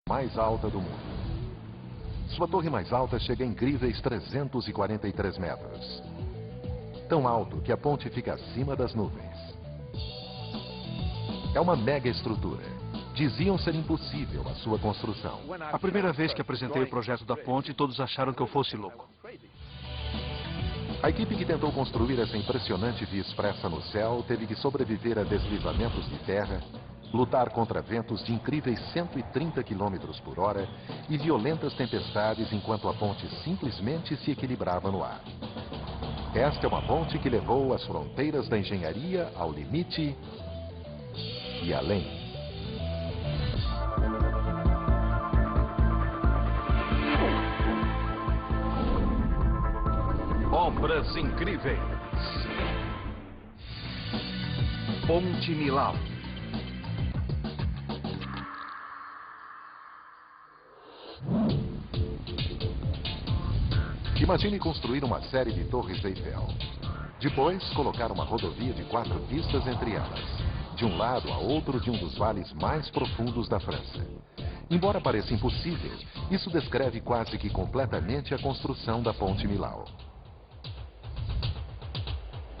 mais alta do mundo. Sua torre mais alta chega a incríveis 343 metros. Tão alto que a ponte fica acima das nuvens. É uma mega estrutura. Diziam ser impossível a sua construção. A primeira vez que apresentei o projeto da ponte, todos acharam que eu fosse louco. A equipe que tentou construir essa impressionante via expressa no céu teve que sobreviver a deslizamentos de terra, lutar contra ventos de incríveis 130 km por hora e violentas tempestades enquanto a ponte simplesmente se equilibrava no ar. Esta é uma ponte que levou as fronteiras da engenharia ao limite e além. Obras incríveis. Ponte Millau. Imagine construir uma série de torres Eiffel. Depois, colocar uma rodovia de 4 pistas entre elas, de um lado a outro de um dos vales mais profundos da França. Embora pareça impossível, isso descreve quase que completamente a construção da Ponte Millau.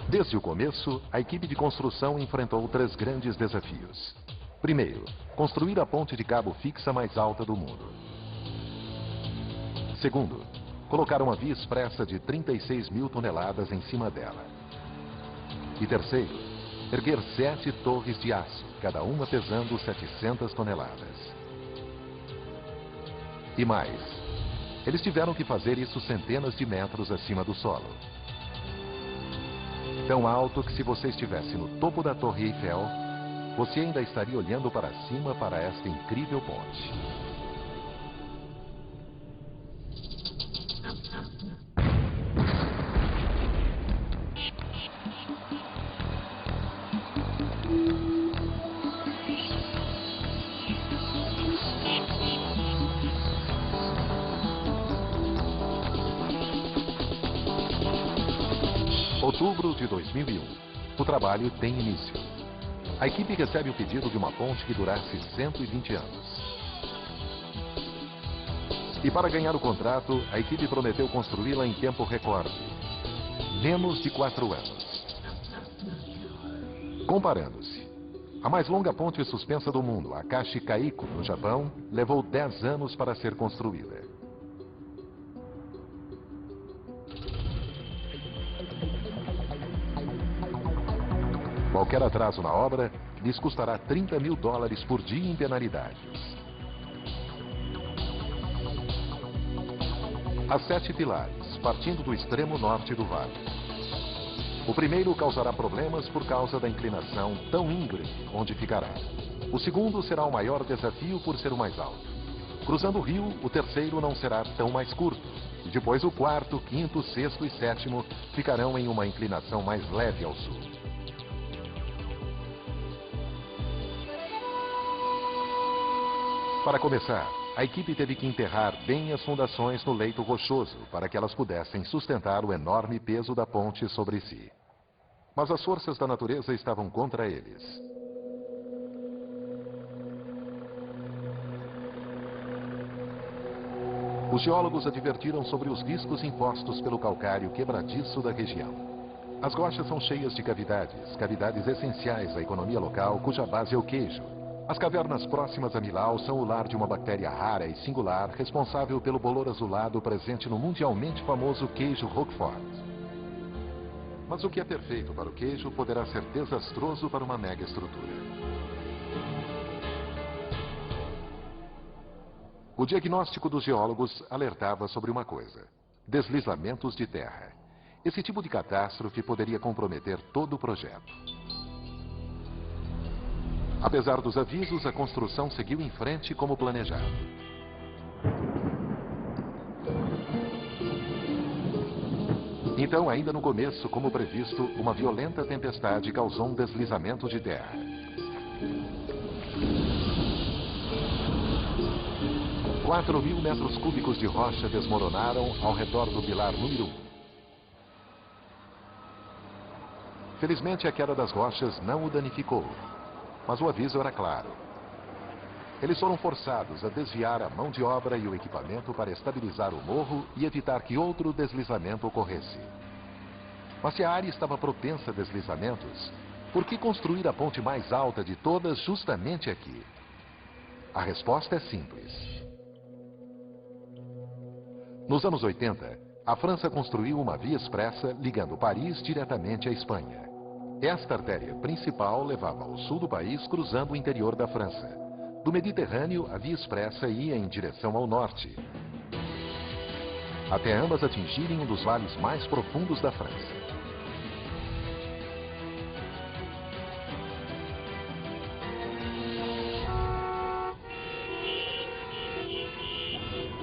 Desde o começo, a equipe de construção enfrentou 3 grandes desafios. Primeiro, construir a ponte de cabo fixa mais alta do mundo. Segundo, colocar uma via expressa de 36 mil toneladas em cima dela. E terceiro, erguer 7 torres de aço, cada uma pesando 700 toneladas. E mais, eles tiveram que fazer isso centenas de metros acima do solo. Tão alto que se você estivesse no topo da Torre Eiffel, você ainda estaria olhando para cima para esta incrível ponte. Outubro de 2001. O trabalho tem início. A equipe recebe o pedido de uma ponte que durasse 120 anos. E para ganhar o contrato, a equipe prometeu construí-la em tempo recorde. Menos de 4 anos. Comparando-se, a mais longa ponte suspensa do mundo, a Kashikaiko, no Japão, levou 10 anos para ser construída. Qualquer atraso na obra lhes custará $30 mil por dia em penalidades. Há 7 pilares, partindo do extremo norte do vale. O primeiro causará problemas por causa da inclinação tão íngreme onde ficará. O segundo será o maior desafio por ser o mais alto. Cruzando o rio, o terceiro não será tão mais curto. E depois o quarto, quinto, sexto e sétimo ficarão em uma inclinação mais leve ao sul. Para começar, a equipe teve que enterrar bem as fundações no leito rochoso para que elas pudessem sustentar o enorme peso da ponte sobre si. Mas as forças da natureza estavam contra eles. Os geólogos advertiram sobre os riscos impostos pelo calcário quebradiço da região. As rochas são cheias de cavidades, cavidades essenciais à economia local, cuja base é o queijo. As cavernas próximas a Millau são o lar de uma bactéria rara e singular responsável pelo bolor azulado presente no mundialmente famoso queijo Roquefort. Mas o que é perfeito para o queijo poderá ser desastroso para uma mega estrutura. O diagnóstico dos geólogos alertava sobre uma coisa: deslizamentos de terra. Esse tipo de catástrofe poderia comprometer todo o projeto. Apesar dos avisos, a construção seguiu em frente como planejado. Então, ainda no começo, como previsto, uma violenta tempestade causou um deslizamento de terra. – 4.000 metros cúbicos de rocha desmoronaram ao redor do pilar número 1. Felizmente, a queda das rochas não o danificou. Mas o aviso era claro. Eles foram forçados a desviar a mão de obra e o equipamento para estabilizar o morro e evitar que outro deslizamento ocorresse. Mas se a área estava propensa a deslizamentos, por que construir a ponte mais alta de todas justamente aqui? A resposta é simples. Nos anos 80, a França construiu uma via expressa ligando Paris diretamente à Espanha. Esta artéria principal levava ao sul do país cruzando o interior da França. Do Mediterrâneo, a via expressa ia em direção ao norte, até ambas atingirem um dos vales mais profundos da França.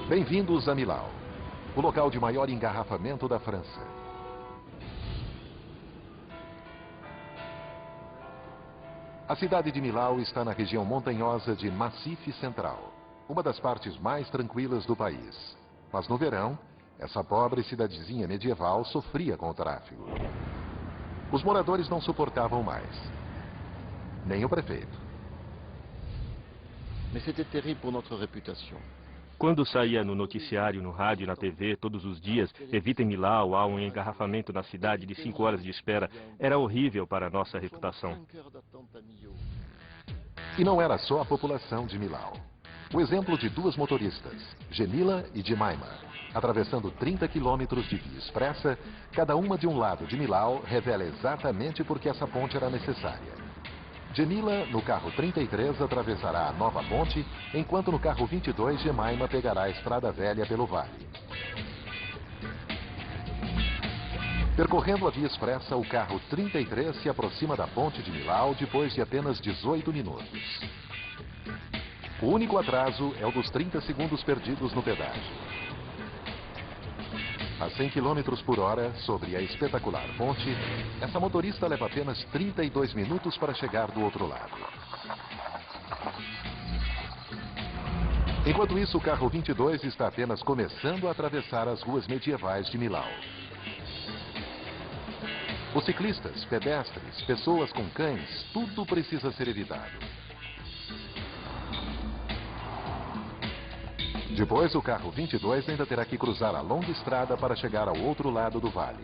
Bem-vindos a Millau, o local de maior engarrafamento da França. A cidade de Millau está na região montanhosa de Massif Central, uma das partes mais tranquilas do país. Mas no verão, essa pobre cidadezinha medieval sofria com o tráfego. Os moradores não suportavam mais, nem o prefeito. Mais c'était terrible pour notre réputation. Quando saía no noticiário, no rádio e na TV, todos os dias, evitem Millau, há um engarrafamento na cidade de 5 horas de espera, era horrível para a nossa reputação. E não era só a população de Millau. O exemplo de duas motoristas, Gemila e Jemima, atravessando 30 quilômetros de via expressa, cada uma de um lado de Millau, revela exatamente por que essa ponte era necessária. Gemila, no carro 33, atravessará a nova ponte, enquanto no carro 22, Jemima pegará a estrada velha pelo vale. Percorrendo a via expressa, o carro 33 se aproxima da ponte de Millau depois de apenas 18 minutos. O único atraso é o dos 30 segundos perdidos no pedágio. A 100 km por hora, sobre a espetacular ponte, essa motorista leva apenas 32 minutos para chegar do outro lado. Enquanto isso, o carro 22 está apenas começando a atravessar as ruas medievais de Millau. Os ciclistas, pedestres, pessoas com cães, tudo precisa ser evitado. Depois, o carro 22 ainda terá que cruzar a longa estrada para chegar ao outro lado do vale.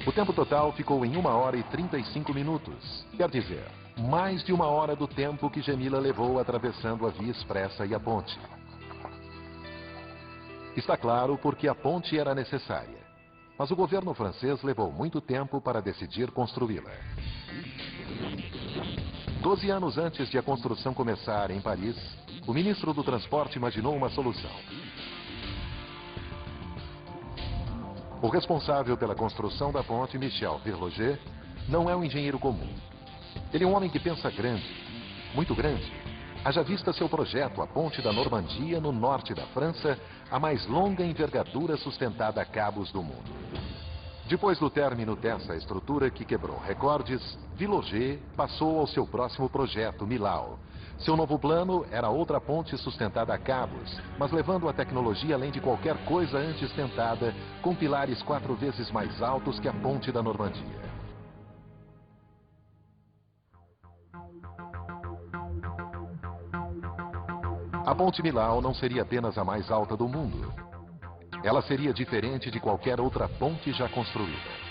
O tempo total ficou em 1 hora e 35 minutos. Quer dizer, mais de 1 hora do tempo que Gemila levou atravessando a via expressa e a ponte. Está claro porque a ponte era necessária. Mas o governo francês levou muito tempo para decidir construí-la. 12 anos antes de a construção começar em Paris, o ministro do Transporte imaginou uma solução. O responsável pela construção da ponte, Michel Verloger, não é um engenheiro comum. Ele é um homem que pensa grande, muito grande. Haja vista seu projeto, a Ponte da Normandia, no norte da França, a mais longa envergadura sustentada a cabos do mundo. Depois do término dessa estrutura que quebrou recordes, Verloger passou ao seu próximo projeto, Millau. Seu novo plano era outra ponte sustentada a cabos, mas levando a tecnologia além de qualquer coisa antes tentada, com pilares 4 vezes mais altos que a Ponte da Normandia. A Ponte Millau não seria apenas a mais alta do mundo. Ela seria diferente de qualquer outra ponte já construída.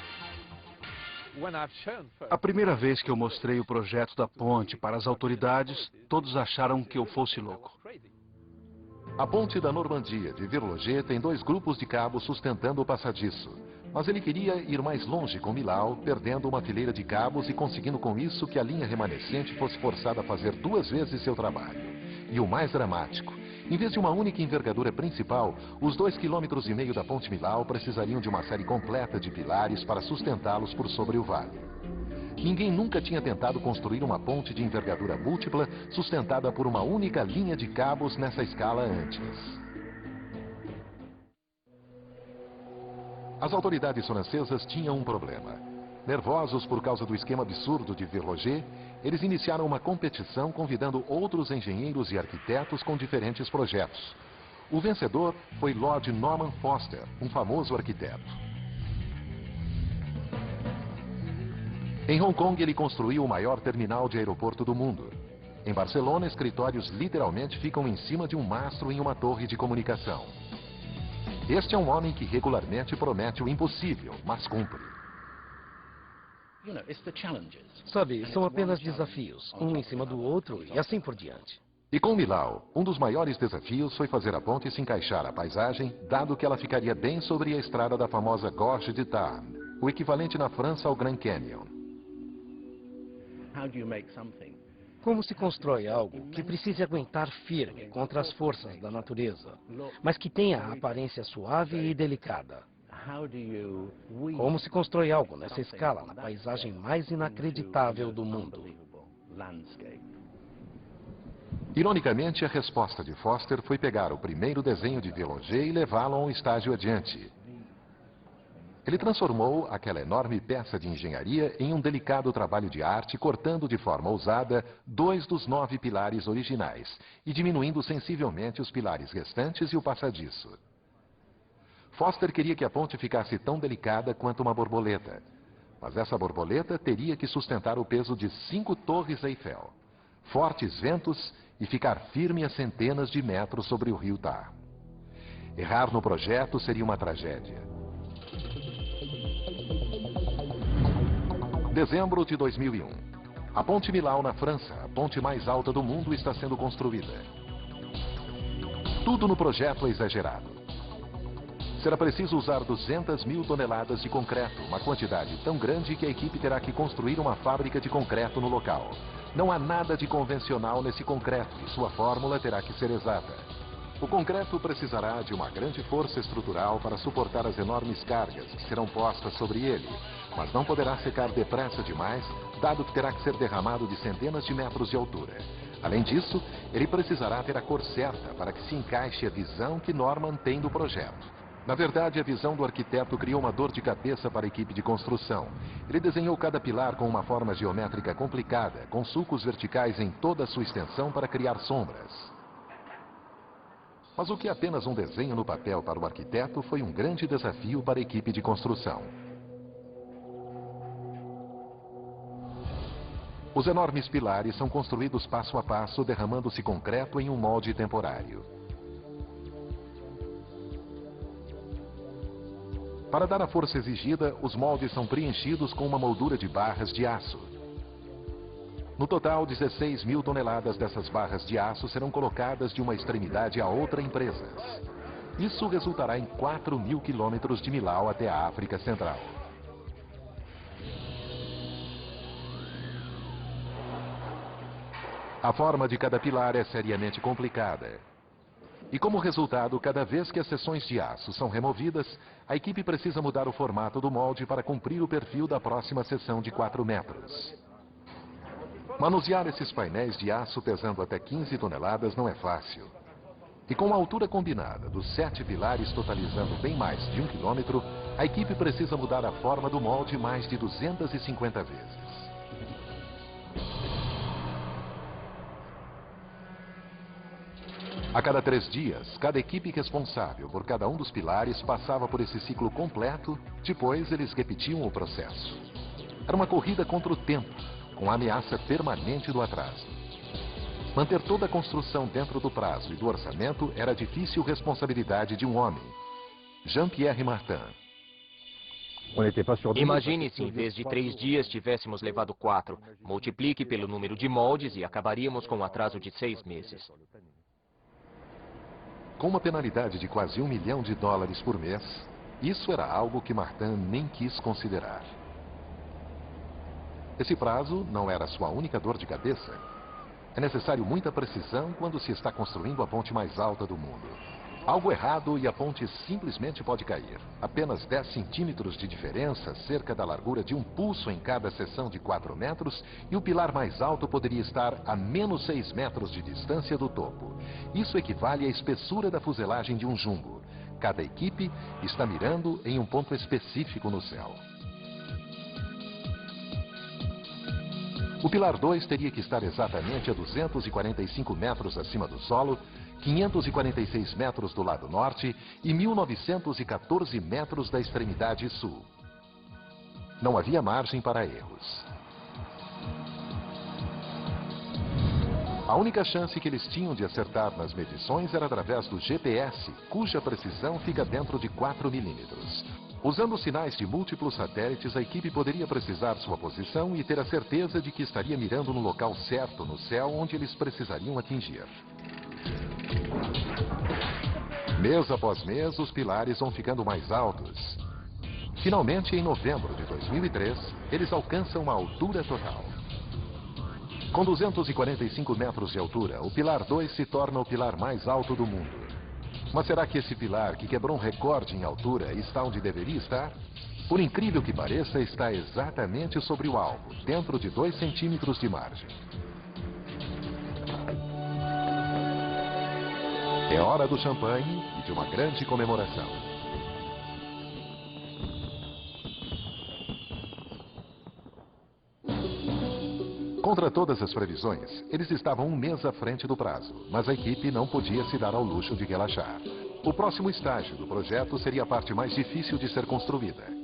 A primeira vez que eu mostrei o projeto da ponte para as autoridades, todos acharam que eu fosse louco. A Ponte da Normandia de Verloger tem 2 grupos de cabos sustentando o passadiço. Mas ele queria ir mais longe com Millau, perdendo uma fileira de cabos e conseguindo com isso que a linha remanescente fosse forçada a fazer 2 vezes seu trabalho. E o mais dramático, em vez de uma única envergadura principal, os 2,5 km da Ponte Millau precisariam de uma série completa de pilares para sustentá-los por sobre o vale. Ninguém nunca tinha tentado construir uma ponte de envergadura múltipla sustentada por uma única linha de cabos nessa escala antes. As autoridades francesas tinham um problema. Nervosos por causa do esquema absurdo de Verloger, eles iniciaram uma competição convidando outros engenheiros e arquitetos com diferentes projetos. O vencedor foi Lord Norman Foster, um famoso arquiteto. Em Hong Kong, ele construiu o maior terminal de aeroporto do mundo. Em Barcelona, escritórios literalmente ficam em cima de um mastro em uma torre de comunicação. Este é um homem que regularmente promete o impossível, mas cumpre. Sabe, são apenas desafios, um em cima do outro e assim por diante. E com Millau, um dos maiores desafios foi fazer a ponte se encaixar à paisagem, dado que ela ficaria bem sobre a estrada da famosa Gorge de Tarn, o equivalente na França ao Grand Canyon. Como se constrói algo que precise aguentar firme contra as forças da natureza, mas que tenha a aparência suave e delicada? Como se constrói algo nessa escala na paisagem mais inacreditável do mundo? Ironicamente, a resposta de Foster foi pegar o primeiro desenho de Viollet e levá-lo a um estágio adiante. Ele transformou aquela enorme peça de engenharia em um delicado trabalho de arte, cortando de forma ousada 2 dos 9 pilares originais e diminuindo sensivelmente os pilares restantes e o passadiço. Foster queria que a ponte ficasse tão delicada quanto uma borboleta, mas essa borboleta teria que sustentar o peso de 5 torres Eiffel, fortes ventos e ficar firme a centenas de metros sobre o rio Tarn. Errar no projeto seria uma tragédia. Dezembro de 2001. A Ponte Millau, na França, a ponte mais alta do mundo, está sendo construída. Tudo no projeto é exagerado. Será preciso usar 200.000 toneladas de concreto, uma quantidade tão grande que a equipe terá que construir uma fábrica de concreto no local. Não há nada de convencional nesse concreto e sua fórmula terá que ser exata. O concreto precisará de uma grande força estrutural para suportar as enormes cargas que serão postas sobre ele, mas não poderá secar depressa demais, dado que terá que ser derramado de centenas de metros de altura. Além disso, ele precisará ter a cor certa para que se encaixe a visão que Norman tem do projeto. Na verdade, a visão do arquiteto criou uma dor de cabeça para a equipe de construção. Ele desenhou cada pilar com uma forma geométrica complicada, com sulcos verticais em toda a sua extensão para criar sombras. Mas o que é apenas um desenho no papel para o arquiteto foi um grande desafio para a equipe de construção. Os enormes pilares são construídos passo a passo, derramando-se concreto em um molde temporário. Para dar a força exigida, os moldes são preenchidos com uma moldura de barras de aço. No total, 16.000 toneladas dessas barras de aço serão colocadas de uma extremidade a outra em presas. Isso resultará em 4.000 quilômetros de Millau até a África Central. A forma de cada pilar é seriamente complicada. E como resultado, cada vez que as seções de aço são removidas, a equipe precisa mudar o formato do molde para cumprir o perfil da próxima seção de 4 metros. Manusear esses painéis de aço pesando até 15 toneladas não é fácil. E com a altura combinada dos 7 pilares totalizando bem mais de 1 quilômetro, a equipe precisa mudar a forma do molde mais de 250 vezes. A cada 3 dias, cada equipe responsável por cada um dos pilares passava por esse ciclo completo, depois eles repetiam o processo. Era uma corrida contra o tempo, com a ameaça permanente do atraso. Manter toda a construção dentro do prazo e do orçamento era a difícil responsabilidade de um homem, Jean-Pierre Martin. Imagine se em vez de 3 dias tivéssemos levado 4. Multiplique pelo número de moldes e acabaríamos com um atraso de 6 meses. Com uma penalidade de quase $1 milhão por mês, isso era algo que Martin nem quis considerar. Esse prazo não era sua única dor de cabeça. É necessário muita precisão quando se está construindo a ponte mais alta do mundo. Algo errado e a ponte simplesmente pode cair. Apenas 10 centímetros de diferença, cerca da largura de um pulso em cada seção de 4 metros, e o pilar mais alto poderia estar a menos 6 metros de distância do topo. Isso equivale à espessura da fuselagem de um jumbo. Cada equipe está mirando em um ponto específico no céu. O pilar 2 teria que estar exatamente a 245 metros acima do solo, 546 metros do lado norte e 1914 metros da extremidade sul. Não havia margem para erros. A única chance que eles tinham de acertar nas medições era através do GPS, cuja precisão fica dentro de 4 milímetros. Usando sinais de múltiplos satélites, a equipe poderia precisar sua posição e ter a certeza de que estaria mirando no local certo no céu onde eles precisariam atingir. Mês após mês, os pilares vão ficando mais altos. Finalmente, em novembro de 2003, eles alcançam a altura total. Com 245 metros de altura, o pilar 2 se torna o pilar mais alto do mundo. Mas será que esse pilar, que quebrou um recorde em altura, está onde deveria estar? Por incrível que pareça, está exatamente sobre o alvo, dentro de 2 centímetros de margem. É hora do champanhe e de uma grande comemoração. Contra todas as previsões, eles estavam um mês à frente do prazo, mas a equipe não podia se dar ao luxo de relaxar. O próximo estágio do projeto seria a parte mais difícil de ser construída.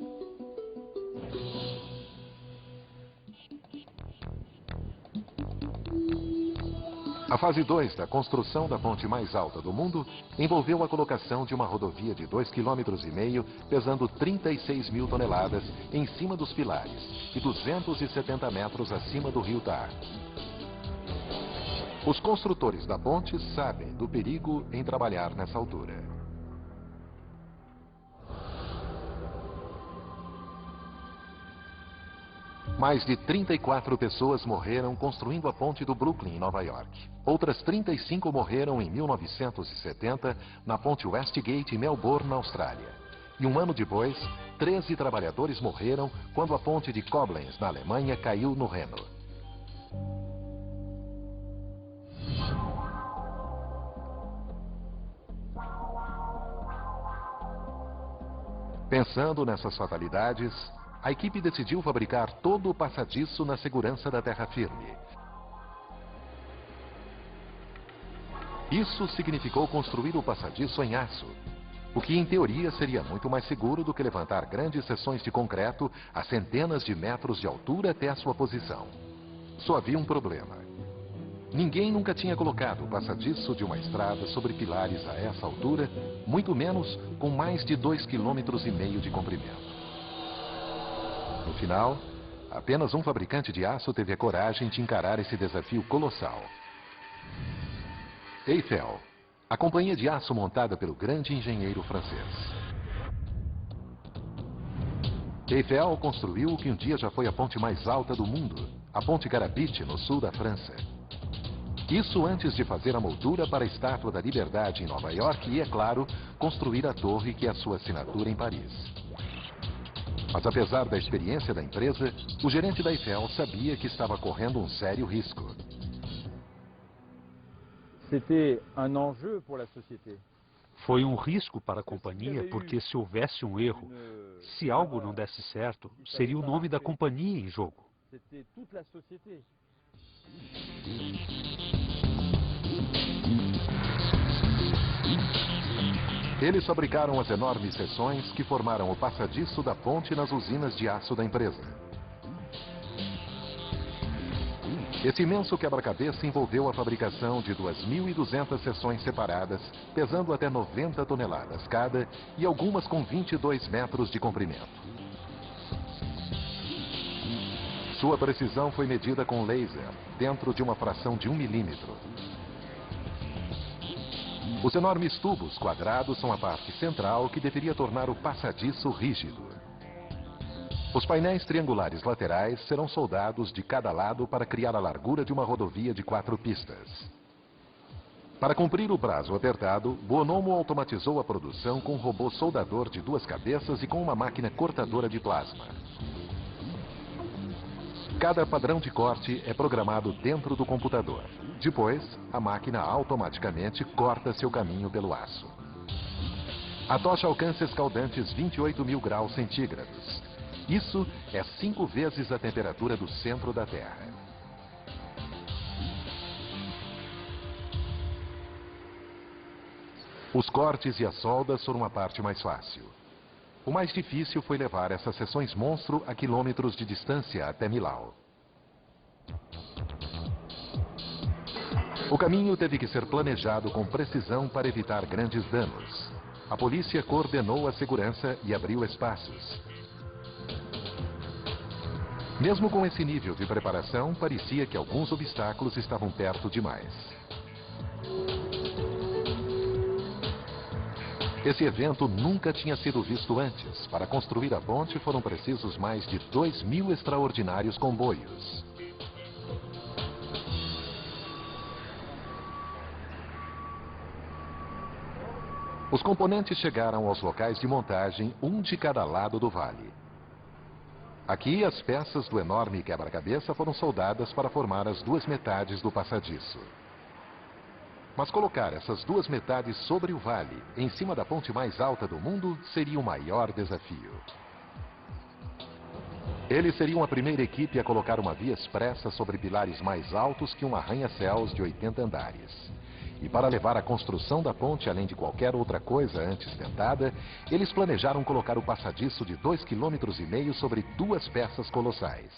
A fase 2 da construção da ponte mais alta do mundo envolveu a colocação de uma rodovia de 2,5 km, pesando 36 mil toneladas, em cima dos pilares e 270 metros acima do rio Tar. Os construtores da ponte sabem do perigo em trabalhar nessa altura. Mais de 34 pessoas morreram construindo a ponte do Brooklyn, em Nova York. Outras 35 morreram em 1970 na ponte Westgate, em Melbourne, na Austrália. E um ano depois, 13 trabalhadores morreram quando a ponte de Koblenz, na Alemanha, caiu no Reno. Pensando nessas fatalidades, a equipe decidiu fabricar todo o passadiço na segurança da terra firme. Isso significou construir o passadiço em aço, o que em teoria seria muito mais seguro do que levantar grandes seções de concreto a centenas de metros de altura até a sua posição. Só havia um problema. Ninguém nunca tinha colocado o passadiço de uma estrada sobre pilares a essa altura, muito menos com mais de 2,5 km de comprimento. No final, apenas um fabricante de aço teve a coragem de encarar esse desafio colossal. Eiffel, a companhia de aço montada pelo grande engenheiro francês. Eiffel construiu o que um dia já foi a ponte mais alta do mundo, a Ponte Garabit, no sul da França. Isso antes de fazer a moldura para a Estátua da Liberdade em Nova York e, é claro, construir a torre que é a sua assinatura em Paris. Mas apesar da experiência da empresa, o gerente da Eiffel sabia que estava correndo um sério risco. Foi um risco para a companhia porque se houvesse um erro, se algo não desse certo, seria o nome da companhia em jogo. Eles fabricaram as enormes seções que formaram o passadiço da ponte nas usinas de aço da empresa. Esse imenso quebra-cabeça envolveu a fabricação de 2.200 seções separadas, pesando até 90 toneladas cada e algumas com 22 metros de comprimento. Sua precisão foi medida com laser, dentro de uma fração de 1 milímetro. Os enormes tubos quadrados são a parte central que deveria tornar o passadiço rígido. Os painéis triangulares laterais serão soldados de cada lado para criar a largura de uma rodovia de 4 pistas. Para cumprir o prazo apertado, Bonomo automatizou a produção com um robô soldador de 2 cabeças e com uma máquina cortadora de plasma. Cada padrão de corte é programado dentro do computador. Depois, a máquina automaticamente corta seu caminho pelo aço. A tocha alcança escaldantes 28.000 graus centígrados. Isso é 5 vezes a temperatura do centro da Terra. Os cortes e as soldas foram a parte mais fácil. O mais difícil foi levar essas seções monstro a quilômetros de distância até Millau. O caminho teve que ser planejado com precisão para evitar grandes danos. A polícia coordenou a segurança e abriu espaços. Mesmo com esse nível de preparação, parecia que alguns obstáculos estavam perto demais. Esse evento nunca tinha sido visto antes. Para construir a ponte foram precisos mais de 2.000 extraordinários comboios. Os componentes chegaram aos locais de montagem, um de cada lado do vale. Aqui, as peças do enorme quebra-cabeça foram soldadas para formar as duas metades do passadiço. Mas colocar essas duas metades sobre o vale, em cima da ponte mais alta do mundo, seria o maior desafio. Eles seriam a primeira equipe a colocar uma via expressa sobre pilares mais altos que um arranha-céus de 80 andares. E para levar a construção da ponte além de qualquer outra coisa antes tentada, eles planejaram colocar o passadiço de 2,5 km sobre duas peças colossais.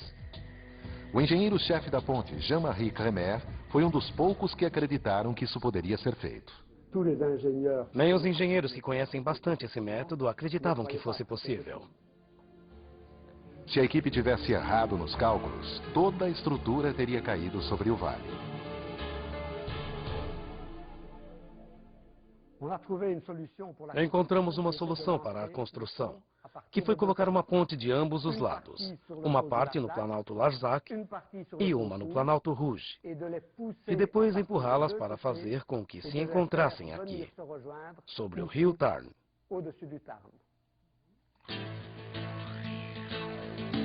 O engenheiro-chefe da ponte, Jean-Marie Crémer, foi um dos poucos que acreditaram que isso poderia ser feito. Nem os engenheiros que conhecem bastante esse método acreditavam que fosse possível. Se a equipe tivesse errado nos cálculos, toda a estrutura teria caído sobre o vale. Encontramos uma solução para a construção, que foi colocar uma ponte de ambos os lados, uma parte no Planalto Larzac e uma no Planalto Rouge, e depois empurrá-las para fazer com que se encontrassem aqui, sobre o rio Tarn.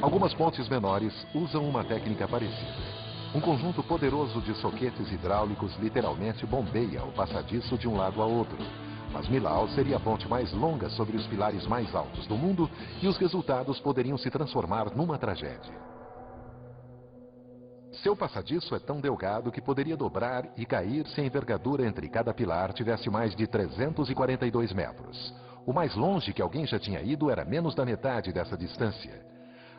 Algumas pontes menores usam uma técnica parecida. Um conjunto poderoso de soquetes hidráulicos literalmente bombeia o passadiço de um lado a outro. Mas Millau seria a ponte mais longa sobre os pilares mais altos do mundo e os resultados poderiam se transformar numa tragédia. Seu passadiço é tão delgado que poderia dobrar e cair se a envergadura entre cada pilar tivesse mais de 342 metros. O mais longe que alguém já tinha ido era menos da metade dessa distância.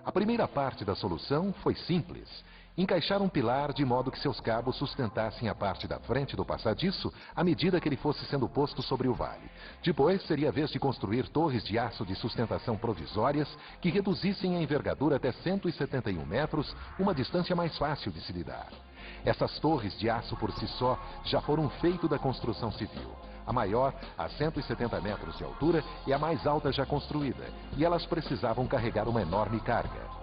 A primeira parte da solução foi simples. Encaixar um pilar de modo que seus cabos sustentassem a parte da frente do passadiço à medida que ele fosse sendo posto sobre o vale. Depois, seria a vez de construir torres de aço de sustentação provisórias que reduzissem a envergadura até 171 metros, uma distância mais fácil de se lidar. Essas torres de aço por si só já foram um feito da construção civil. A maior, a 170 metros de altura, é a mais alta já construída, e elas precisavam carregar uma enorme carga.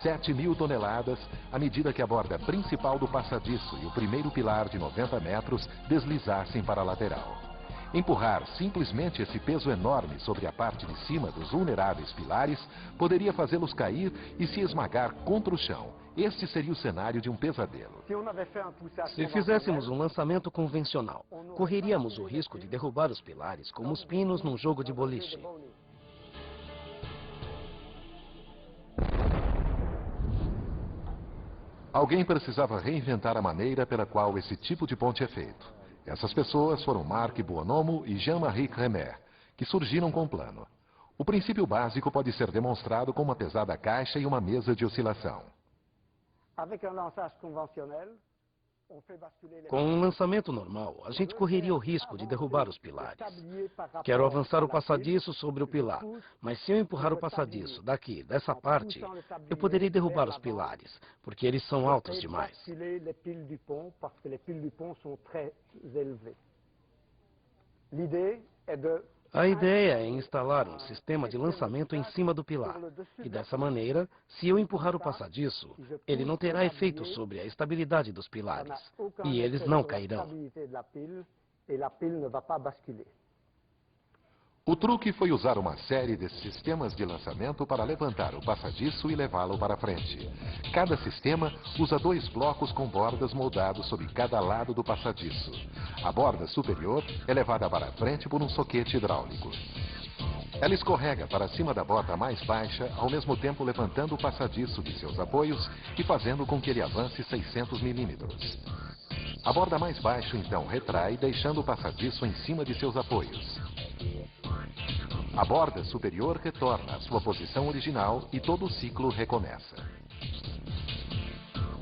7.000 toneladas, à medida que a borda principal do passadiço e o primeiro pilar de 90 metros deslizassem para a lateral. Empurrar simplesmente esse peso enorme sobre a parte de cima dos vulneráveis pilares poderia fazê-los cair e se esmagar contra o chão. Este seria o cenário de um pesadelo. Se fizéssemos um lançamento convencional, correríamos o risco de derrubar os pilares como os pinos num jogo de boliche. Alguém precisava reinventar a maneira pela qual esse tipo de ponte é feito. Essas pessoas foram Marc Buonomo e Jean-Marie Crémer, que surgiram com um plano. O princípio básico pode ser demonstrado com uma pesada caixa e uma mesa de oscilação. Com um lançamento normal, a gente correria o risco de derrubar os pilares. Quero avançar o passadiço sobre o pilar, mas se eu empurrar o passadiço daqui, dessa parte, eu poderei derrubar os pilares, porque eles são altos demais. A ideia é instalar um sistema de lançamento em cima do pilar. E dessa maneira, se eu empurrar o passadiço, ele não terá efeito sobre a estabilidade dos pilares. E eles não cairão. O truque foi usar uma série de sistemas de lançamento para levantar o passadiço e levá-lo para frente. Cada sistema usa 2 blocos com bordas moldados sobre cada lado do passadiço. A borda superior é levada para frente por um soquete hidráulico. Ela escorrega para cima da borda mais baixa, ao mesmo tempo levantando o passadiço de seus apoios e fazendo com que ele avance 600 milímetros. A borda mais baixa então retrai, deixando o passadiço em cima de seus apoios. A borda superior retorna à sua posição original e todo o ciclo recomeça.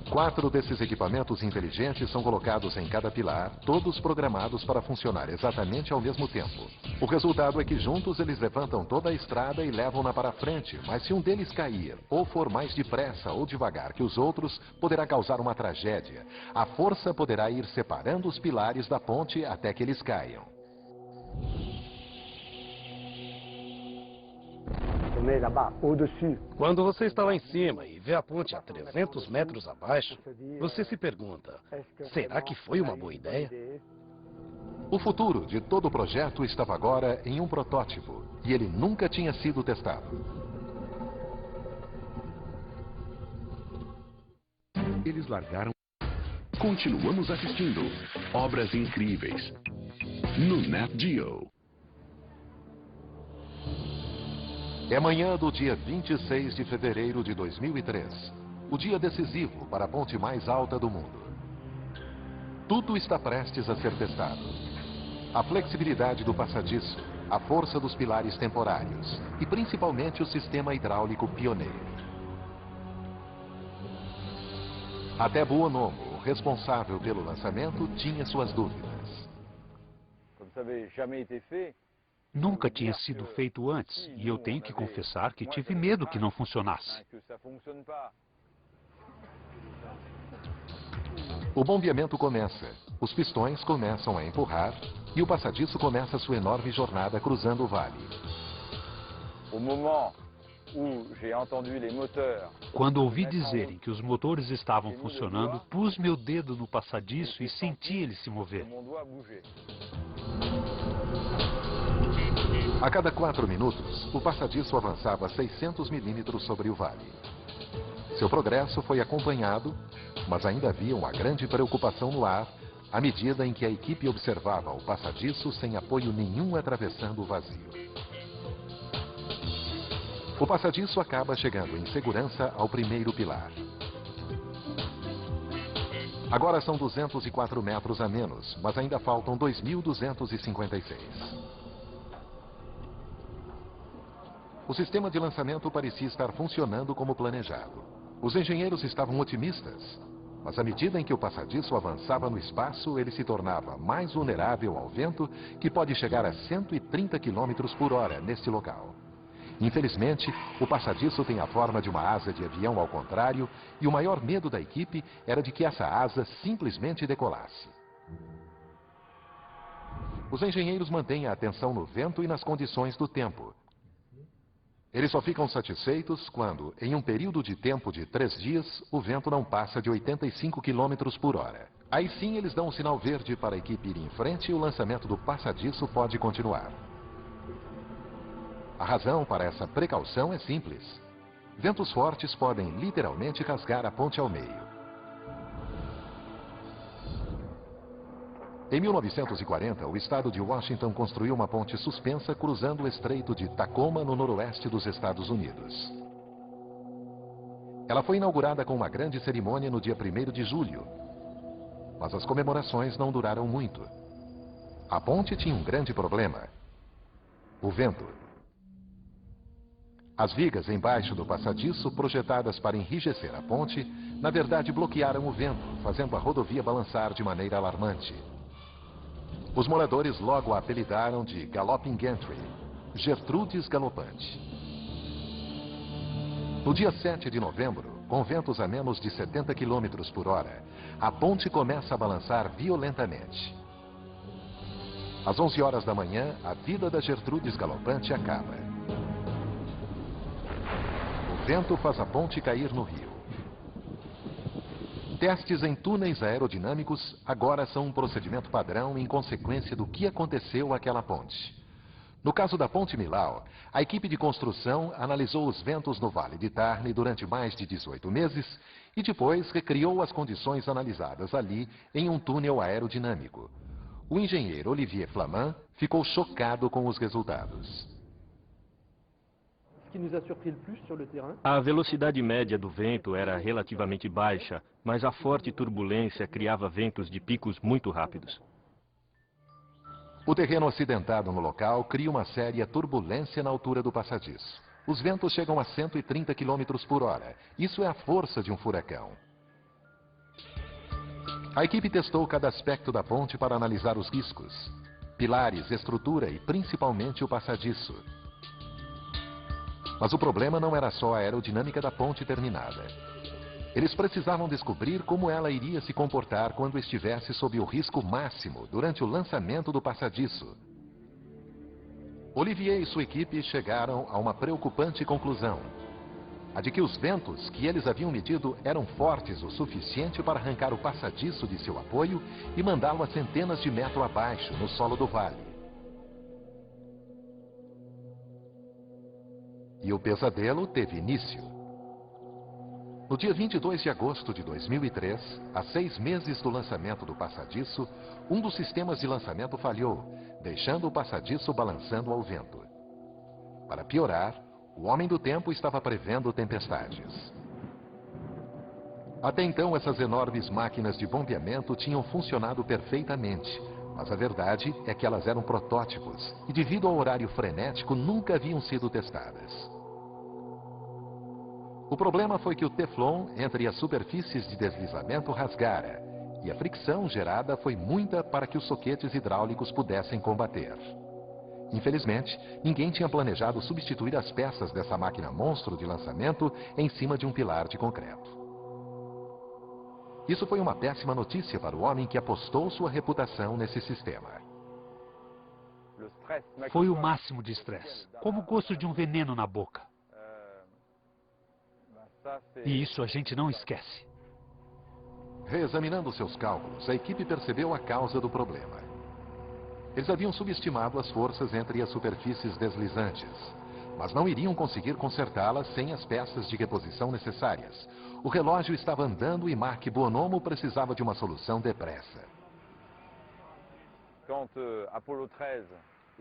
4 desses equipamentos inteligentes são colocados em cada pilar, todos programados para funcionar exatamente ao mesmo tempo. O resultado é que juntos eles levantam toda a estrada e levam-na para frente, mas se um deles cair, ou for mais depressa ou devagar que os outros, poderá causar uma tragédia. A força poderá ir separando os pilares da ponte até que eles caiam. Quando você está lá em cima e vê a ponte a 300 metros abaixo, você se pergunta, será que foi uma boa ideia? O futuro de todo o projeto estava agora em um protótipo, e ele nunca tinha sido testado. Eles largaram. Continuamos assistindo Obras Incríveis no Nat Geo. É manhã do dia 26 de fevereiro de 2003, o dia decisivo para a ponte mais alta do mundo. Tudo está prestes a ser testado. A flexibilidade do passadiço, a força dos pilares temporários e principalmente o sistema hidráulico pioneiro. Até Buonomo, o responsável pelo lançamento, tinha suas dúvidas. Nunca tinha sido feito antes, e eu tenho que confessar que tive medo que não funcionasse. O bombeamento começa, os pistões começam a empurrar e o passadiço começa sua enorme jornada cruzando o vale. Quando ouvi dizerem que os motores estavam funcionando, pus meu dedo no passadiço e senti ele se mover. A cada 4 minutos, o passadiço avançava 600 milímetros sobre o vale. Seu progresso foi acompanhado, mas ainda havia uma grande preocupação no ar, à medida em que a equipe observava o passadiço sem apoio nenhum atravessando o vazio. O passadiço acaba chegando em segurança ao primeiro pilar. Agora são 204 metros a menos, mas ainda faltam 2.256. O sistema de lançamento parecia estar funcionando como planejado. Os engenheiros estavam otimistas, mas à medida em que o passadiço avançava no espaço, ele se tornava mais vulnerável ao vento, que pode chegar a 130 km por hora neste local. Infelizmente, o passadiço tem a forma de uma asa de avião ao contrário, e o maior medo da equipe era de que essa asa simplesmente decolasse. Os engenheiros mantêm a atenção no vento e nas condições do tempo. Eles só ficam satisfeitos quando, em um período de tempo de 3 dias, o vento não passa de 85 km por hora. Aí sim eles dão um sinal verde para a equipe ir em frente e o lançamento do passadiço pode continuar. A razão para essa precaução é simples. Ventos fortes podem literalmente rasgar a ponte ao meio. Em 1940, o estado de Washington construiu uma ponte suspensa cruzando o estreito de Tacoma, no noroeste dos Estados Unidos. Ela foi inaugurada com uma grande cerimônia no dia 1º de julho. Mas as comemorações não duraram muito. A ponte tinha um grande problema: o vento. As vigas embaixo do passadiço, projetadas para enrijecer a ponte, na verdade bloquearam o vento, fazendo a rodovia balançar de maneira alarmante. Os moradores logo a apelidaram de Galloping Gantry, Gertrudes Galopante. No dia 7 de novembro, com ventos a menos de 70 km por hora, a ponte começa a balançar violentamente. Às 11 horas da manhã, a vida da Gertrudes Galopante acaba. O vento faz a ponte cair no rio. Testes em túneis aerodinâmicos agora são um procedimento padrão em consequência do que aconteceu àquela ponte. No caso da Ponte Millau, a equipe de construção analisou os ventos no Vale de Tarn durante mais de 18 meses e depois recriou as condições analisadas ali em um túnel aerodinâmico. O engenheiro Olivier Flamand ficou chocado com os resultados. A velocidade média do vento era relativamente baixa, mas a forte turbulência criava ventos de picos muito rápidos. O terreno acidentado no local cria uma séria turbulência na altura do passadiço. Os ventos chegam a 130 km por hora. Isso é a força de um furacão. A equipe testou cada aspecto da ponte para analisar os riscos. Pilares, estrutura e principalmente o passadiço. Mas o problema não era só a aerodinâmica da ponte terminada. Eles precisavam descobrir como ela iria se comportar quando estivesse sob o risco máximo durante o lançamento do passadiço. Olivier e sua equipe chegaram a uma preocupante conclusão. A de que os ventos que eles haviam medido eram fortes o suficiente para arrancar o passadiço de seu apoio e mandá-lo a centenas de metros abaixo, no solo do vale. E o pesadelo teve início. No dia 22 de agosto de 2003, a 6 meses do lançamento do passadiço, um dos sistemas de lançamento falhou, deixando o passadiço balançando ao vento. Para piorar, o Homem do Tempo estava prevendo tempestades. Até então, essas enormes máquinas de bombeamento tinham funcionado perfeitamente, mas a verdade é que elas eram protótipos e, devido ao horário frenético, nunca haviam sido testadas. O problema foi que o teflon entre as superfícies de deslizamento rasgara, e a fricção gerada foi muita para que os soquetes hidráulicos pudessem combater. Infelizmente, ninguém tinha planejado substituir as peças dessa máquina monstro de lançamento em cima de um pilar de concreto. Isso foi uma péssima notícia para o homem que apostou sua reputação nesse sistema. Foi o máximo de estresse, como o gosto de um veneno na boca. E isso a gente não esquece. Reexaminando seus cálculos, a equipe percebeu a causa do problema. Eles haviam subestimado as forças entre as superfícies deslizantes, mas não iriam conseguir consertá-las sem as peças de reposição necessárias. O relógio estava andando e Marc Bonomo precisava de uma solução depressa.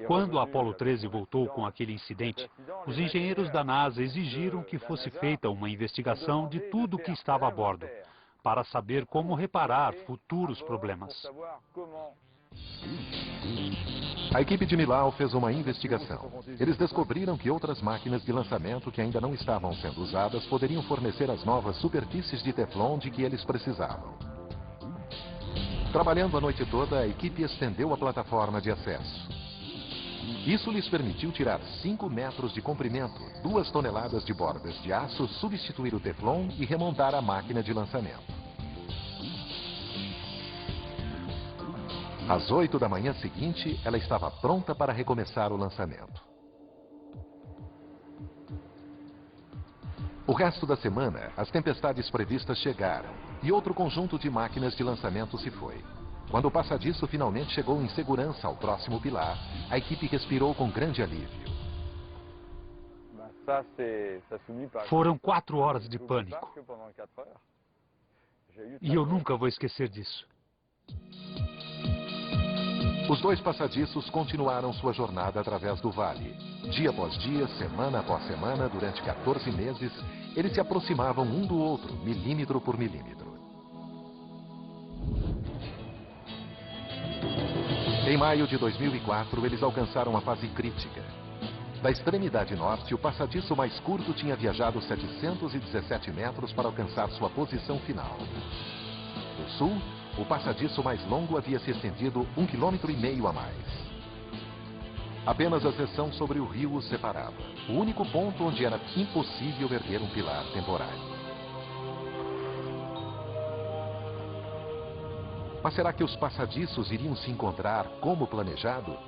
Quando o Apollo 13 voltou com aquele incidente, os engenheiros da NASA exigiram que fosse feita uma investigação de tudo o que estava a bordo, para saber como reparar futuros problemas. A equipe de Millau fez uma investigação. Eles descobriram que outras máquinas de lançamento que ainda não estavam sendo usadas poderiam fornecer as novas superfícies de teflon de que eles precisavam. Trabalhando a noite toda, a equipe estendeu a plataforma de acesso. Isso lhes permitiu tirar 5 metros de comprimento, 2 toneladas de bordas de aço, substituir o teflon e remontar a máquina de lançamento. Às 8 da manhã seguinte, ela estava pronta para recomeçar o lançamento. O resto da semana, as tempestades previstas chegaram e outro conjunto de máquinas de lançamento se foi. Quando o passadiço finalmente chegou em segurança ao próximo pilar, a equipe respirou com grande alívio. Foram 4 horas de pânico. E eu nunca vou esquecer disso. Os 2 passadiços continuaram sua jornada através do vale. Dia após dia, semana após semana, durante 14 meses, eles se aproximavam um do outro, milímetro por milímetro. Em maio de 2004, eles alcançaram a fase crítica. Da extremidade norte, o passadiço mais curto tinha viajado 717 metros para alcançar sua posição final. Do sul, o passadiço mais longo havia se estendido 1,5 km a mais. Apenas a seção sobre o rio os separava, o único ponto onde era impossível erguer um pilar temporário. Mas será que os passadiços iriam se encontrar como planejado?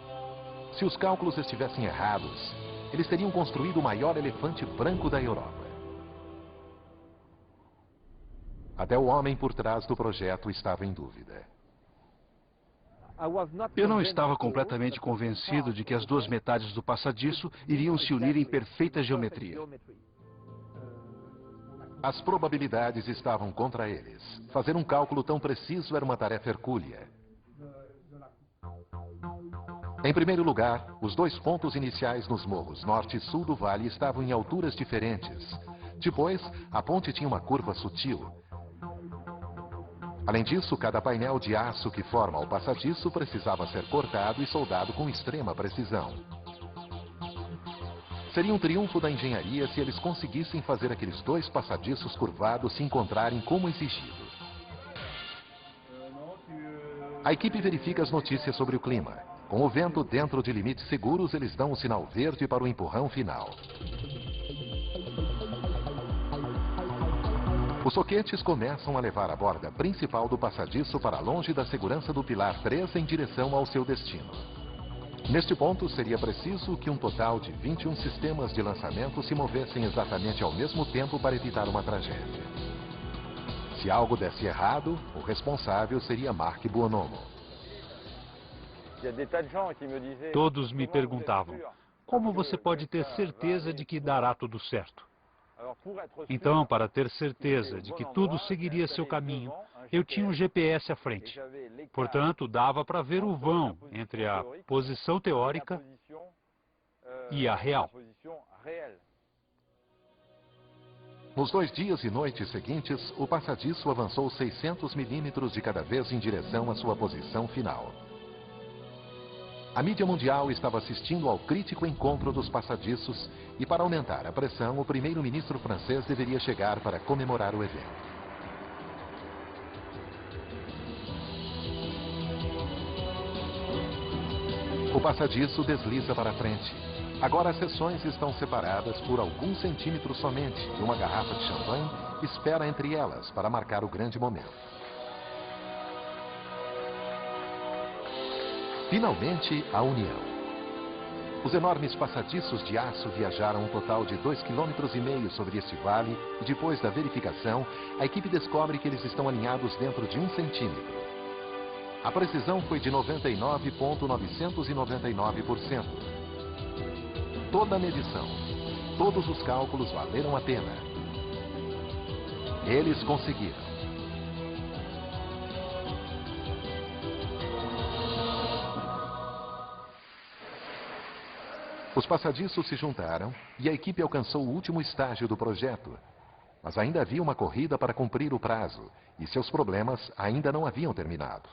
Se os cálculos estivessem errados, eles teriam construído o maior elefante branco da Europa. Até o homem por trás do projeto estava em dúvida. Eu não estava completamente convencido de que as 2 metades do passadiço iriam se unir em perfeita geometria. As probabilidades estavam contra eles. Fazer um cálculo tão preciso era uma tarefa hercúlea. Em primeiro lugar, os 2 pontos iniciais nos morros norte e sul do vale estavam em alturas diferentes. Depois, a ponte tinha uma curva sutil. Além disso, cada painel de aço que forma o passadiço precisava ser cortado e soldado com extrema precisão. Seria um triunfo da engenharia se eles conseguissem fazer aqueles 2 passadiços curvados se encontrarem como exigido. A equipe verifica as notícias sobre o clima. Com o vento dentro de limites seguros, eles dão o sinal verde para o empurrão final. Os soquetes começam a levar a borda principal do passadiço para longe da segurança do pilar 3 em direção ao seu destino. Neste ponto, seria preciso que um total de 21 sistemas de lançamento se movessem exatamente ao mesmo tempo para evitar uma tragédia. Se algo desse errado, o responsável seria Marc Buonomo. Todos me perguntavam, como você pode ter certeza de que dará tudo certo? Então, para ter certeza de que tudo seguiria seu caminho, eu tinha um GPS à frente. Portanto, dava para ver o vão entre a posição teórica e a real. Nos 2 dias e noites seguintes, o passadiço avançou 600 milímetros de cada vez em direção à sua posição final. A mídia mundial estava assistindo ao crítico encontro dos passadiços e, para aumentar a pressão, o primeiro-ministro francês deveria chegar para comemorar o evento. O passadiço desliza para frente. Agora as seções estão separadas por alguns centímetros somente e uma garrafa de champanhe espera entre elas para marcar o grande momento. Finalmente, a união. Os enormes passadiços de aço viajaram um total de 2,5 km sobre este vale e depois da verificação, a equipe descobre que eles estão alinhados dentro de 1 centímetro. A precisão foi de 99,999%. Toda a medição, todos os cálculos valeram a pena. Eles conseguiram. Os passadiços se juntaram e a equipe alcançou o último estágio do projeto. Mas ainda havia uma corrida para cumprir o prazo e seus problemas ainda não haviam terminado.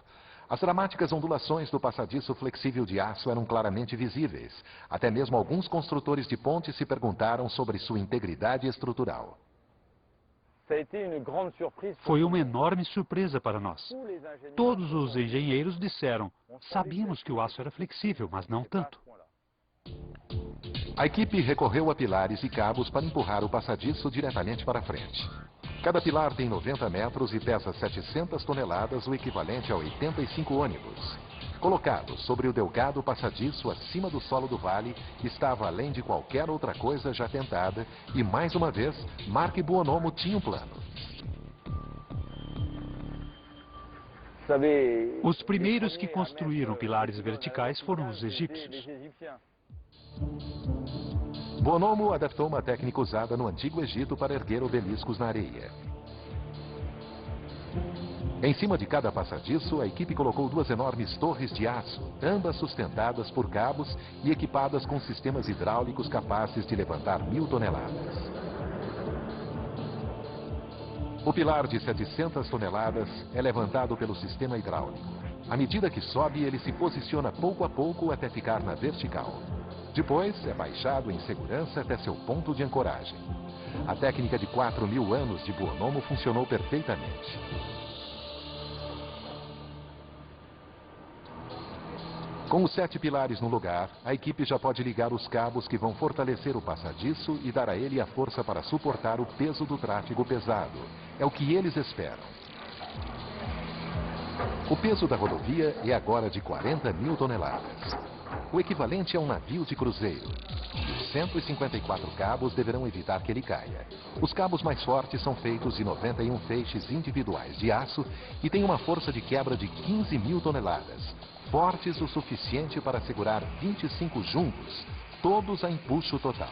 As dramáticas ondulações do passadiço flexível de aço eram claramente visíveis. Até mesmo alguns construtores de pontes se perguntaram sobre sua integridade estrutural. Foi uma enorme surpresa para nós. Todos os engenheiros disseram, sabíamos que o aço era flexível, mas não tanto. A equipe recorreu a pilares e cabos para empurrar o passadiço diretamente para frente. Cada pilar tem 90 metros e pesa 700 toneladas, o equivalente a 85 ônibus. Colocado sobre o delgado passadiço acima do solo do vale, estava além de qualquer outra coisa já tentada e, mais uma vez, Marc Buonomo tinha um plano. Os primeiros que construíram pilares verticais foram os egípcios. Buonomo adaptou uma técnica usada no Antigo Egito para erguer obeliscos na areia. Em cima de cada passadiço, a equipe colocou 2 enormes torres de aço, ambas sustentadas por cabos e equipadas com sistemas hidráulicos capazes de levantar 1000 toneladas. O pilar de 700 toneladas é levantado pelo sistema hidráulico. À medida que sobe, ele se posiciona pouco a pouco até ficar na vertical. Depois, é baixado em segurança até seu ponto de ancoragem. A técnica de 4.000 anos de Buonomo funcionou perfeitamente. Com os 7 pilares no lugar, a equipe já pode ligar os cabos que vão fortalecer o passadiço e dar a ele a força para suportar o peso do tráfego pesado. É o que eles esperam. O peso da rodovia é agora de 40.000 toneladas. O equivalente a um navio de cruzeiro. E os 154 cabos deverão evitar que ele caia. Os cabos mais fortes são feitos de 91 feixes individuais de aço e têm uma força de quebra de 15.000 toneladas. Fortes o suficiente para segurar 25 jumbos, todos a empuxo total.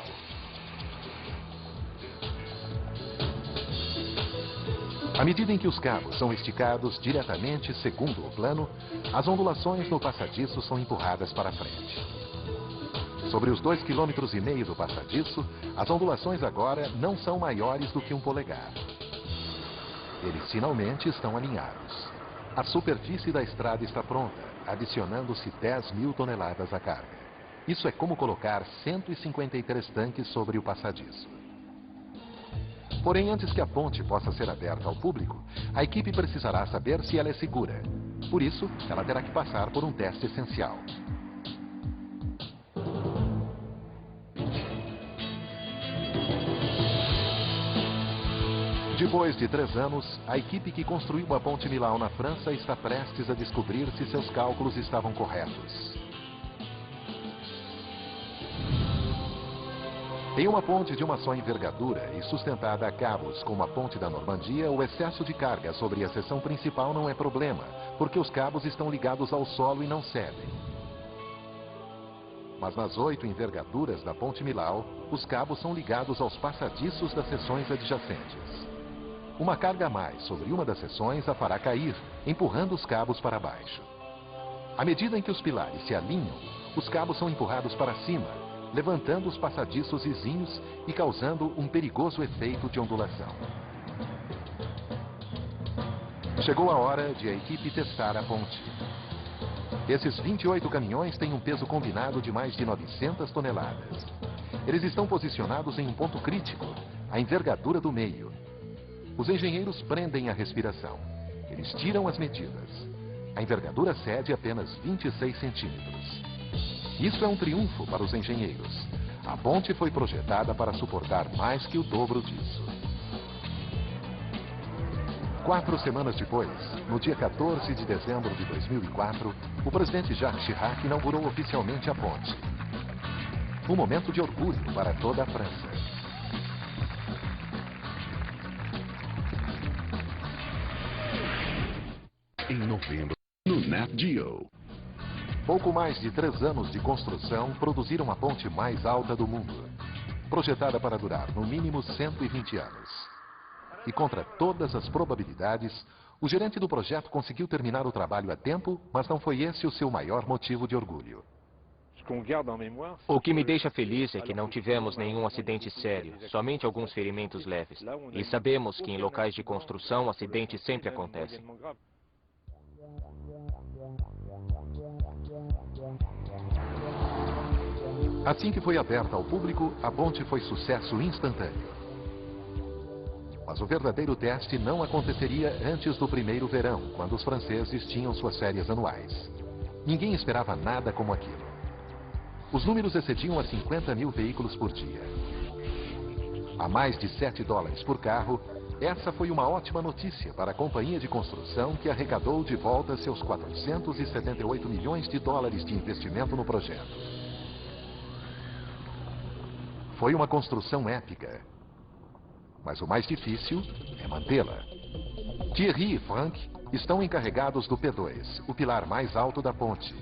À medida em que os cabos são esticados diretamente segundo o plano, as ondulações no passadiço são empurradas para frente. Sobre os 2,5 km do passadiço, as ondulações agora não são maiores do que 1 polegar. Eles finalmente estão alinhados. A superfície da estrada está pronta, adicionando-se 10.000 toneladas à carga. Isso é como colocar 153 tanques sobre o passadiço. Porém, antes que a ponte possa ser aberta ao público, a equipe precisará saber se ela é segura. Por isso, ela terá que passar por um teste essencial. Depois de 3 anos, a equipe que construiu a Ponte Millau na França está prestes a descobrir se seus cálculos estavam corretos. Em uma ponte de uma só envergadura e sustentada a cabos como a Ponte da Normandia, o excesso de carga sobre a seção principal não é problema, porque os cabos estão ligados ao solo e não cedem. Mas nas 8 envergaduras da Ponte Millau, os cabos são ligados aos passadiços das seções adjacentes. Uma carga a mais sobre uma das seções a fará cair, empurrando os cabos para baixo. À medida em que os pilares se alinham, os cabos são empurrados para cima, levantando os passadiços vizinhos e causando um perigoso efeito de ondulação. Chegou a hora de a equipe testar a ponte. Esses 28 caminhões têm um peso combinado de mais de 900 toneladas. Eles estão posicionados em um ponto crítico, a envergadura do meio. Os engenheiros prendem a respiração. Eles tiram as medidas. A envergadura cede apenas 26 centímetros. Isso é um triunfo para os engenheiros. A ponte foi projetada para suportar mais que o dobro disso. 4 semanas depois, no dia 14 de dezembro de 2004, o presidente Jacques Chirac inaugurou oficialmente a ponte. Um momento de orgulho para toda a França. Em novembro, no Nat Geo. Pouco mais de 3 anos de construção produziram a ponte mais alta do mundo, projetada para durar no mínimo 120 anos. E contra todas as probabilidades, o gerente do projeto conseguiu terminar o trabalho a tempo, mas não foi esse o seu maior motivo de orgulho. O que me deixa feliz é que não tivemos nenhum acidente sério, somente alguns ferimentos leves. E sabemos que em locais de construção acidentes sempre acontecem. Assim que foi aberta ao público, a ponte foi sucesso instantâneo. Mas o verdadeiro teste não aconteceria antes do primeiro verão, quando os franceses tinham suas férias anuais. Ninguém esperava nada como aquilo. Os números excediam a 50 mil veículos por dia. A mais de $7 por carro, essa foi uma ótima notícia para a companhia de construção que arrecadou de volta seus 478 milhões de dólares de investimento no projeto. Foi uma construção épica. Mas o mais difícil é mantê-la. Thierry e Franck estão encarregados do P2, o pilar mais alto da ponte.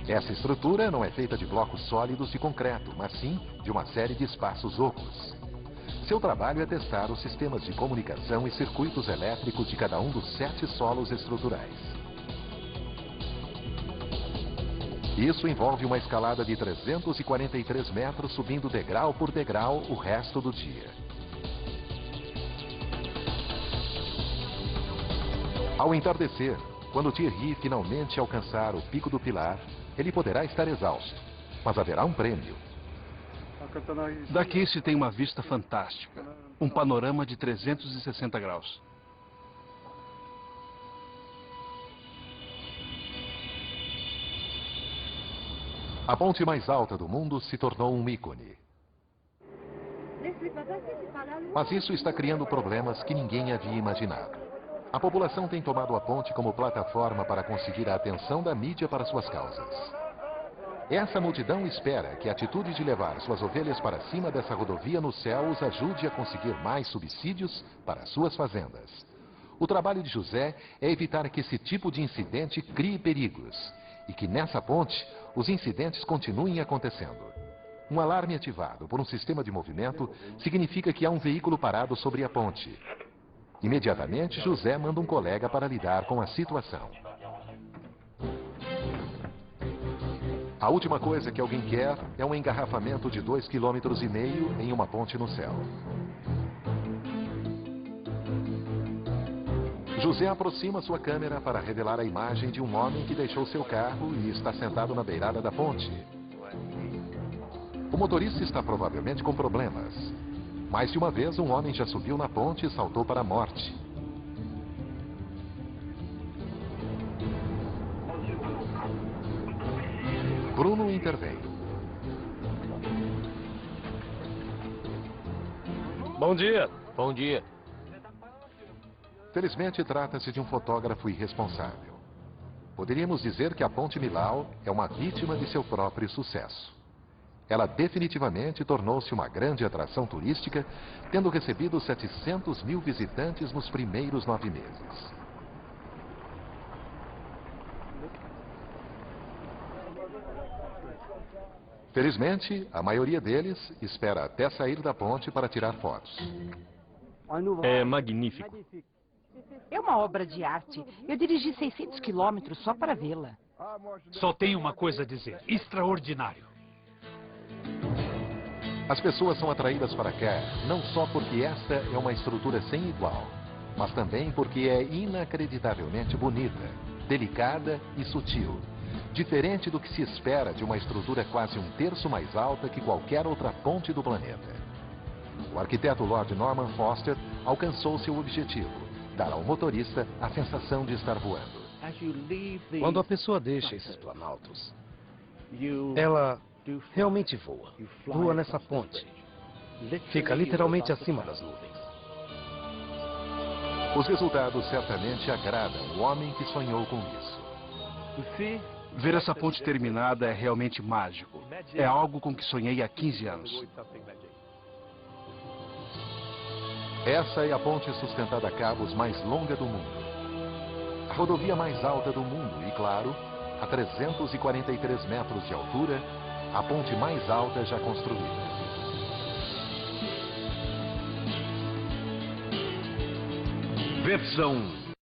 Essa estrutura não é feita de blocos sólidos de concreto, mas sim de uma série de espaços ocos. Seu trabalho é testar os sistemas de comunicação e circuitos elétricos de cada um dos 7 solos estruturais. Isso envolve uma escalada de 343 metros subindo degrau por degrau o resto do dia. Ao entardecer, quando Thierry finalmente alcançar o pico do pilar, ele poderá estar exausto, mas haverá um prêmio. Daqui se tem uma vista fantástica. Um panorama de 360 graus. A ponte mais alta do mundo se tornou um ícone. Mas isso está criando problemas que ninguém havia imaginado. A população tem tomado a ponte como plataforma para conseguir a atenção da mídia para suas causas. Essa multidão espera que a atitude de levar suas ovelhas para cima dessa rodovia no céu os ajude a conseguir mais subsídios para suas fazendas. O trabalho de José é evitar que esse tipo de incidente crie perigos e que nessa ponte os incidentes continuem acontecendo. Um alarme ativado por um sistema de movimento significa que há um veículo parado sobre a ponte. Imediatamente, José manda um colega para lidar com a situação. A última coisa que alguém quer é um engarrafamento de 2,5 km em uma ponte no céu. José aproxima sua câmera para revelar a imagem de um homem que deixou seu carro e está sentado na beirada da ponte. O motorista está provavelmente com problemas. Mais de uma vez, um homem já subiu na ponte e saltou para a morte. Bruno interveio. Bom dia. Bom dia. Felizmente, trata-se de um fotógrafo irresponsável. Poderíamos dizer que a Ponte Millau é uma vítima de seu próprio sucesso. Ela definitivamente tornou-se uma grande atração turística, tendo recebido 700 mil visitantes nos primeiros 9 meses. Felizmente, a maioria deles espera até sair da ponte para tirar fotos. É magnífico. É uma obra de arte. Eu dirigi 600 quilômetros só para vê-la. Só tenho uma coisa a dizer. Extraordinário. As pessoas são atraídas para cá não só porque esta é uma estrutura sem igual, mas também porque é inacreditavelmente bonita, delicada e sutil. Diferente do que se espera de uma estrutura quase 1/3 mais alta que qualquer outra ponte do planeta. O arquiteto Lord Norman Foster alcançou seu objetivo, dar ao motorista a sensação de estar voando. Quando a pessoa deixa esses planaltos, ela realmente voa. Voa nessa ponte. Fica literalmente acima das nuvens. Os resultados certamente agradam o homem que sonhou com isso. Ver essa ponte terminada é realmente mágico. É algo com que sonhei há 15 anos. Essa é a ponte sustentada a cabos mais longa do mundo. A rodovia mais alta do mundo e, claro, a 343 metros de altura, a ponte mais alta já construída. Versão